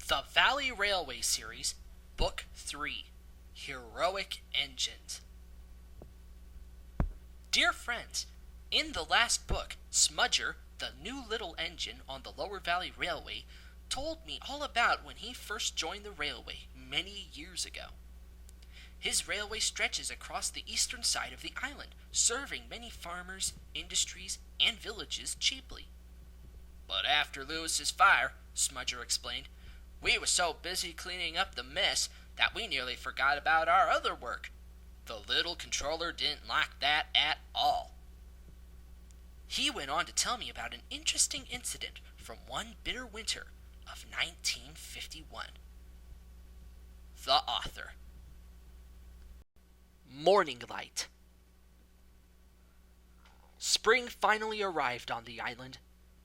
The Valley Railway Series, Book 3, Heroic Engines. Dear friends, in the last book, Smudger, the new little engine on the Lower Valley Railway, told me all about when he first joined the railway many years ago. His railway stretches across the eastern side of the island, serving many farmers, industries, and villages cheaply. But after Lewis's fire, Smudger explained, we were so busy cleaning up the mess that we nearly forgot about our other work. The little controller didn't like that at all. He went on to tell me about an interesting incident from one bitter winter of 1951. The author. Morning light. Spring finally arrived on the island.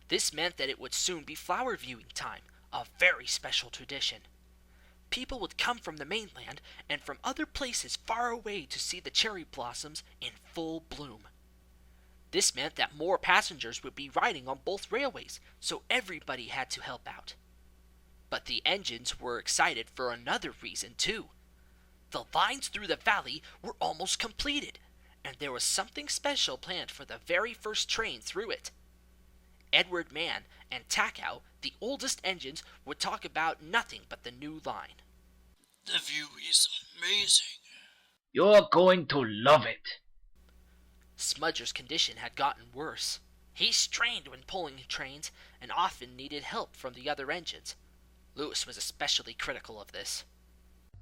This meant that it would soon be flower viewing time, a very special tradition. People would come from the mainland and from other places far away to see the cherry blossoms in full bloom. This meant that more passengers would be riding on both railways, so everybody had to help out. But the engines were excited for another reason too. The lines through the valley were almost completed, and there was something special planned for the very first train through it. Edward Mann and Takow, the oldest engines, would talk about nothing but the new line. The view is amazing. You're going to love it. Smudger's condition had gotten worse. He strained when pulling trains and often needed help from the other engines. Lewis was especially critical of this.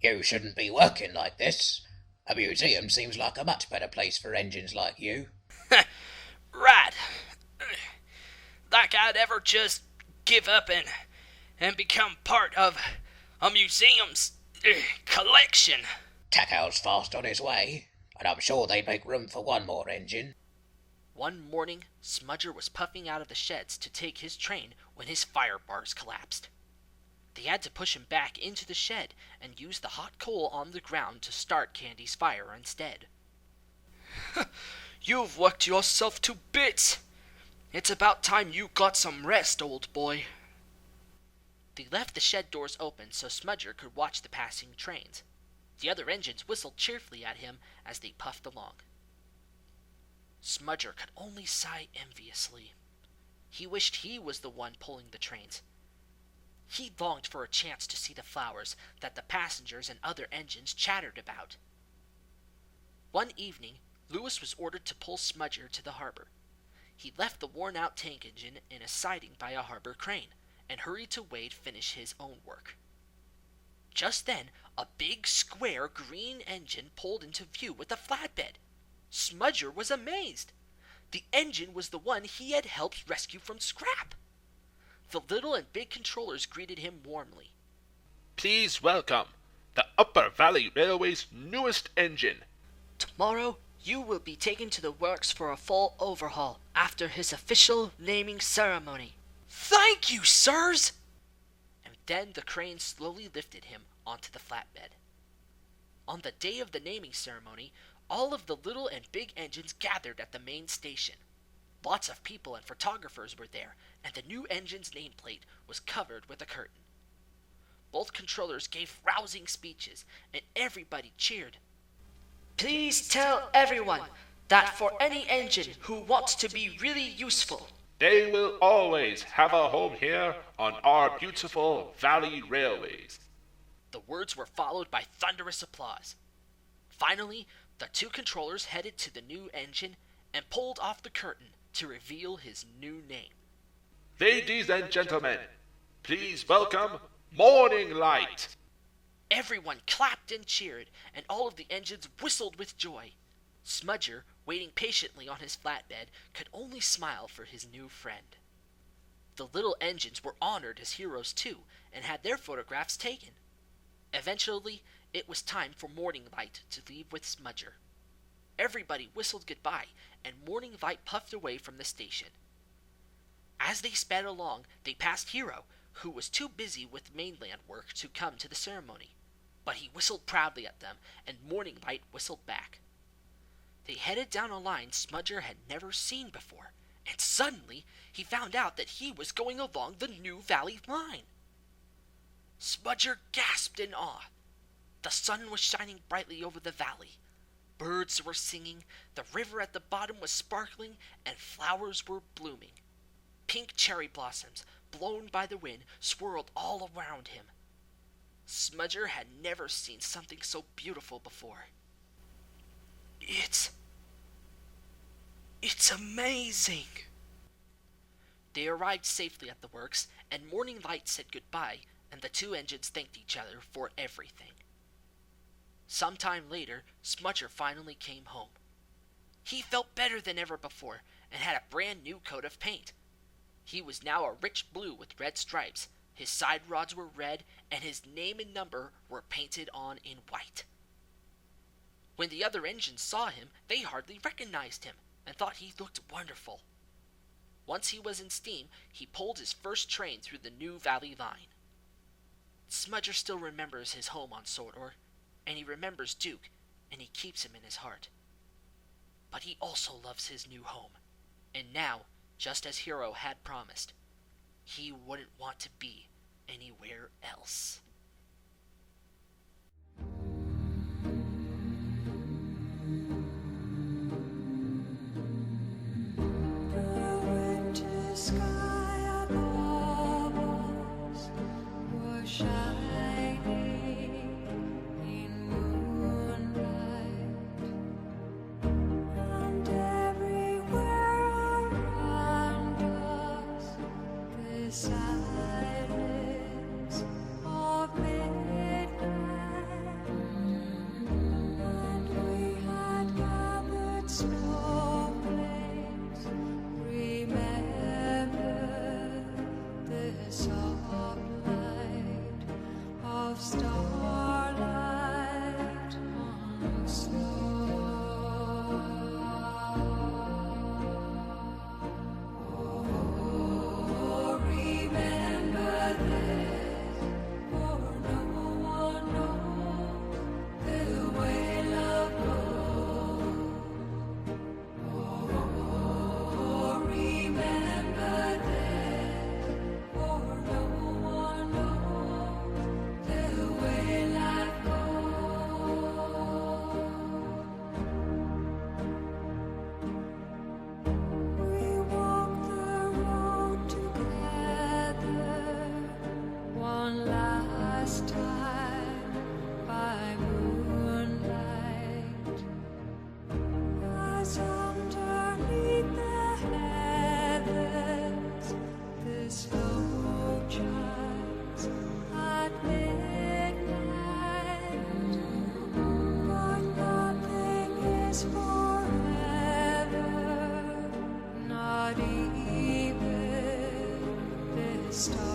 You shouldn't be working like this. A museum seems like a much better place for engines like you. Right. Like I'd ever just give up and become part of a museum's collection. Takow's fast on his way, and I'm sure they'd make room for one more engine. One morning, Smudger was puffing out of the sheds to take his train when his fire bars collapsed. They had to push him back into the shed and use the hot coal on the ground to start Candy's fire instead. You've worked yourself to bits. It's about time you got some rest, old boy. They left the shed doors open so Smudger could watch the passing trains. The other engines whistled cheerfully at him as they puffed along. Smudger could only sigh enviously. He wished he was the one pulling the trains. He longed for a chance to see the flowers that the passengers and other engines chattered about. One evening, Lewis was ordered to pull Smudger to the harbor. He left the worn-out tank engine in a siding by a harbor crane and hurried to Wade finish his own work. Just then, a big, square, green engine pulled into view with a flatbed. Smudger was amazed. The engine was the one he had helped rescue from scrap. The little and big controllers greeted him warmly. Please welcome the Upper Valley Railway's newest engine. Tomorrow, you will be taken to the works for a full overhaul after his official naming ceremony. Thank you, sirs! And then the crane slowly lifted him onto the flatbed. On the day of the naming ceremony, all of the little and big engines gathered at the main station. Lots of people and photographers were there, and the new engine's nameplate was covered with a curtain. Both controllers gave rousing speeches, and everybody cheered. Please tell everyone that for any engine who wants to be really useful, They will always have a home here on our beautiful Valley Railways. the words were followed by thunderous applause. Finally, the two controllers headed to the new engine and pulled off the curtain to reveal his new name. Ladies and gentlemen, please welcome Morning Light. Everyone clapped and cheered, and all of the engines whistled with joy. Smudger, waiting patiently on his flatbed, could only smile for his new friend. The little engines were honored as heroes too, and had their photographs taken. Eventually, it was time for Morning Light to leave with Smudger. Everybody whistled goodbye, and Morning Light puffed away from the station. As they sped along, they passed Hero, who was too busy with mainland work to come to the ceremony. But he whistled proudly at them, and Morning Light whistled back. They headed down a line Smudger had never seen before, and suddenly he found out that he was going along the new Valley line. Smudger gasped in awe. The sun was shining brightly over the valley. Birds were singing, the river at the bottom was sparkling, and flowers were blooming. Pink cherry blossoms, blown by the wind, swirled all around him. Smudger had never seen something so beautiful before. It's amazing! They arrived safely at the works, and morning light said goodbye, and the two engines thanked each other for everything. Some time later, Smudger finally came home. He felt better than ever before, and had a brand new coat of paint. He was now a rich blue with red stripes, his side rods were red, and his name and number were painted on in white. When the other engines saw him, they hardly recognized him, and thought he looked wonderful. Once he was in steam, he pulled his first train through the new valley line. Smudger still remembers his home on Sodor, and he remembers Duke, and he keeps him in his heart. But he also loves his new home, and now, just as Hero had promised, he wouldn't want to be anywhere else. Stars.